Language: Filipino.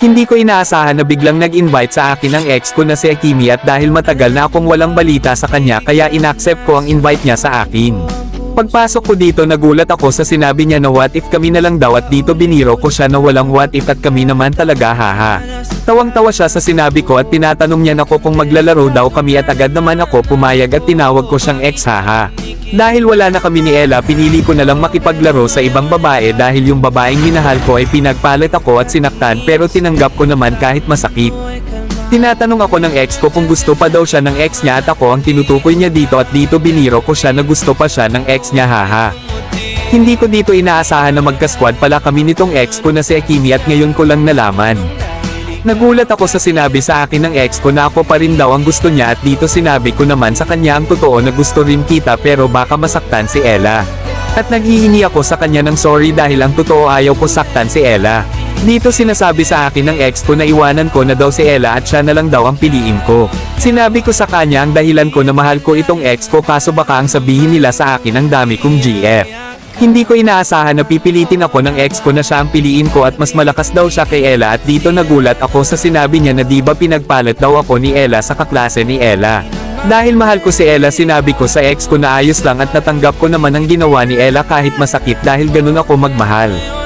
Hindi ko inaasahan na biglang nag-invite sa akin ang ex ko na si Akimi at dahil matagal na akong walang balita sa kanya kaya inaccept ko ang invite niya sa akin. Pagpasok ko dito nagulat ako sa sinabi niya na what if kami na lang daw at dito biniro ko siya na walang what if at kami naman talaga haha. Tawang-tawa siya sa sinabi ko at tinatanong niya ako kung maglalaro daw kami at agad naman ako pumayag at tinawag ko siyang ex haha. Dahil wala na kami ni Ella pinili ko na lang makipaglaro sa ibang babae dahil yung babaeng minahal ko ay pinagpalit ako at sinaktan pero tinanggap ko naman kahit masakit. Tinatanong ako ng ex ko kung gusto pa daw siya ng ex niya at ako ang tinutukoy niya dito at dito biniro ko siya na gusto pa siya ng ex niya haha. Hindi ko dito inaasahan na magka-squad pala kami nitong ex ko na si Akimi at ngayon ko lang nalaman. Nagulat ako sa sinabi sa akin ng ex ko na ako pa rin daw ang gusto niya at dito sinabi ko naman sa kanya ang totoo na gusto rin kita pero baka masaktan si Ella. At naghihingi ako sa kanya ng sorry dahil ang totoo ayaw ko saktan si Ella. Dito sinasabi sa akin ng ex ko na iwanan ko na daw si Ella at siya na lang daw ang piliin ko. Sinabi ko sa kanya ang dahilan ko na mahal ko itong ex ko kaso baka ang sabihin nila sa akin ang dami kong GF. Hindi ko inaasahan na pipilitin ako ng ex ko na siya ang piliin ko at mas malakas daw siya kay Ella at dito nagulat ako sa sinabi niya na di ba pinagpalit daw ako ni Ella sa kaklase ni Ella. Dahil mahal ko si Ella sinabi ko sa ex ko na ayos lang at natanggap ko naman ang ginawa ni Ella kahit masakit dahil ganun ako magmahal.